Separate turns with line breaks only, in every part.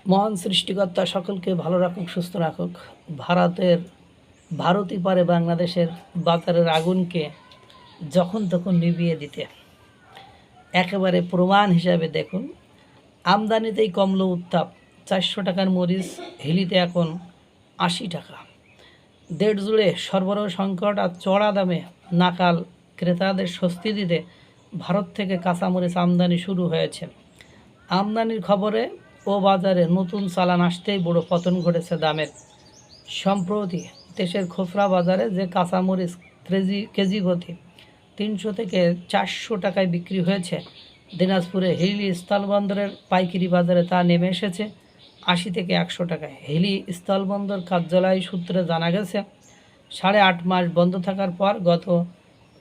মহান সৃষ্টিকর্তা সকলকে ভালো রাখুক, সুস্থ রাখুক। ভারতই পারে বাংলাদেশের বাজারের আগুনকে যখন তখন নিভিয়ে দিতে। একেবারে প্রমাণ হিসাবে দেখুন, আমদানিতেই কমলো উত্তাপ। 400 টাকার মরিচ হিলিতে এখন 80 টাকা। দেশ জুড়ে সরবরাহ সংকট আর চড়া দামে নাকাল ক্রেতাদের স্বস্তি দিতে ভারত থেকে কাঁচামরিচ আমদানি শুরু হয়েছে। আমদানির খবরে ও বাজারে নতুন চালান আসতেই বড় পতন ঘটেছে দামের। সম্প্রতি দেশের খুচরা বাজারে যে কাঁচামরিচ কেজি প্রতি 300 থেকে 400 টাকায় বিক্রি হয়েছে, দিনাজপুরে হিলি স্থলবন্দরের পাইকারি বাজারে তা নেমে এসেছে 80 থেকে 100 টাকায়। হিলি স্থলবন্দর কার্যালয় সূত্রে জানা গেছে, 8.5 মাস বন্ধ থাকার পর গত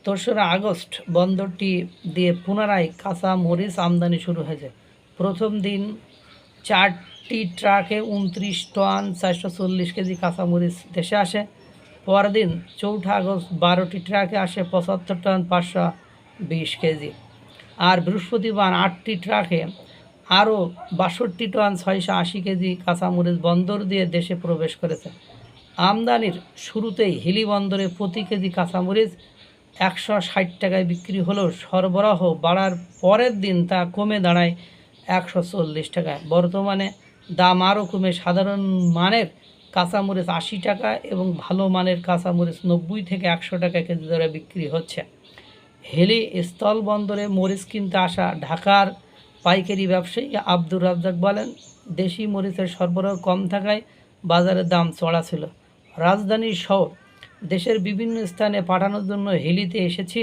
3রা আগস্ট বন্দরটি দিয়ে পুনরায় কাঁচা মরিচ আমদানি শুরু হয়েছে। প্রথম দিন 4টি ট্রাকে 29 টন 440 কেজি কাঁচামরিচ দেশে আসে। পরদিন 4 আগস্ট 12টি ট্রাকে আসে 75 টন 520 কেজি। আর বৃহস্পতিবার 8টি ট্রাকে আরও 62 টন 680 কেজি কাঁচামরিচ বন্দর দিয়ে দেশে প্রবেশ করেছে। আমদানির শুরুতেই হিলি বন্দরে প্রতি কেজি কাঁচামরিচ 160 টাকায় বিক্রি হলেও সরবরাহ বাড়ার পরের দিন তা কমে দাঁড়ায় 140 টাকায়। বর্তমানে দাম আরও কমে সাধারণ মানের কাঁচামরিচ 80 টাকা এবং ভালো মানের কাঁচামরিচ 90 থেকে 100 টাকা কেজি দরে বিক্রি হচ্ছে। হিলি স্থলবন্দরে মরিচ কিনতে আসা ঢাকার পাইকারি ব্যবসায়ী আব্দুর রাজ্জাক বলেন, দেশি মরিচের সরবরাহ কম থাকায় বাজারের দাম চড়া ছিল। রাজধানী সহ দেশের বিভিন্ন স্থানে পাঠানোর জন্য হিলিতে এসেছি।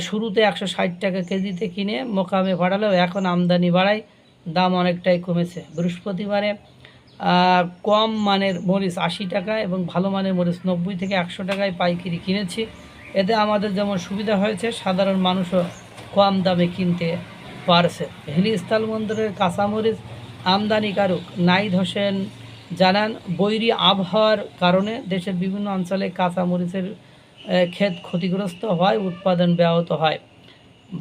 শুরুতে 160 টাকা কেজিতে কিনে মোকামে পাঠালেও এখন আমদানি বাড়ায় দাম অনেকটাই কমেছে। বৃহস্পতিবারে কম মানের মরিচ 80 টাকা এবং ভালো মানের মরিচ 90 থেকে 100 টাকায় পাইকারি কিনেছি। এতে আমাদের যেমন সুবিধা হয়েছে, সাধারণ মানুষও কম দামে কিনতে পারছে। হিলি স্থলবন্দরের কাঁচামরিচ আমদানিকারক নাইদ হোসেন জানান, বৈরী আবহাওয়ার কারণে দেশের বিভিন্ন অঞ্চলে কাঁচামরিচের ক্ষেত ক্ষতিগ্রস্ত হয়, উৎপাদন ব্যাহত হয়।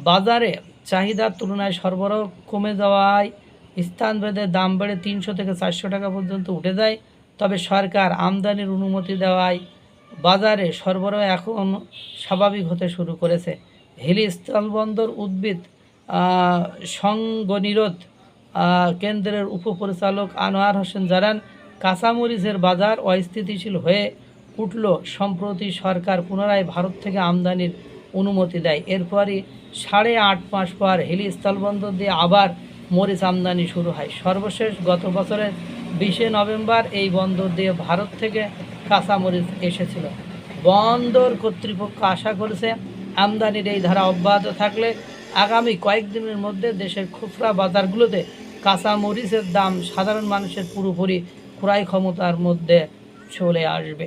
বাজারে চাহিদার তুলনায় সরবরাহ কমে যাওয়ায় স্থানভেদে দাম বেড়ে 300 থেকে 400 টাকা পর্যন্ত উঠে যায়। তবে সরকার আমদানির অনুমতি দেওয়ায় বাজারে সরবরাহ এখন স্বাভাবিক হতে শুরু করেছে। হিলি স্থলবন্দর উদ্ভিদ সংঘনিরোধ কেন্দ্রের উপপরিচালক আনোয়ার হোসেন জানান, কাঁচামরিচের বাজার অস্থিতিশীল হয়ে উঠল। সম্প্রতি সরকার পুনরায় ভারত থেকে আমদানির অনুমতি দেয়। এরপরই 8.5 মাস পর হিলি স্থলবন্দর দিয়ে আবার মরিচ আমদানি শুরু হয়। সর্বশেষ গত বছরের 20 নভেম্বর এই বন্দর দিয়ে ভারত থেকে কাঁচামরিচ এসেছিল। বন্দর কর্তৃপক্ষ আশা করেছে, আমদানির এই ধারা অব্যাহত থাকলে আগামী কয়েকদিনের মধ্যে দেশের খুচরা বাজারগুলোতে কাঁচামরিচের দাম সাধারণ মানুষের পুরোপুরি ক্রয় ক্ষমতার মধ্যে চলে আসবে।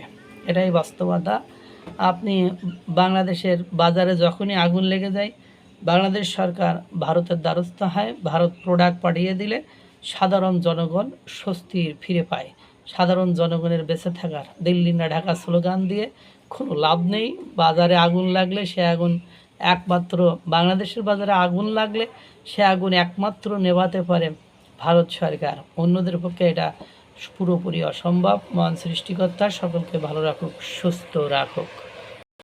এটাই বাস্তবতা। আপনি বাংলাদেশের বাজারে যখনই আগুন লেগে যায়, বাংলাদেশ সরকার ভারতের দ্বারস্থ হয়। ভারত প্রোডাক্ট পাঠিয়ে দিলে সাধারণ জনগণ স্বস্তি ফিরে পায়। সাধারণ জনগণের বেঁচে থাকার দিল্লি না ঢাকা স্লোগান দিয়ে কোনো লাভ নেই। বাজারে আগুন লাগলে সে আগুন একমাত্র বাংলাদেশের বাজারে আগুন লাগলে সে আগুন একমাত্র নেভাতে পারে ভারত সরকার। অন্যদের পক্ষে এটা পুরোপুরি অসম্ভব। মহান সৃষ্টিকর্তা সকলকে ভালো রাখুক, সুস্থ রাখুক।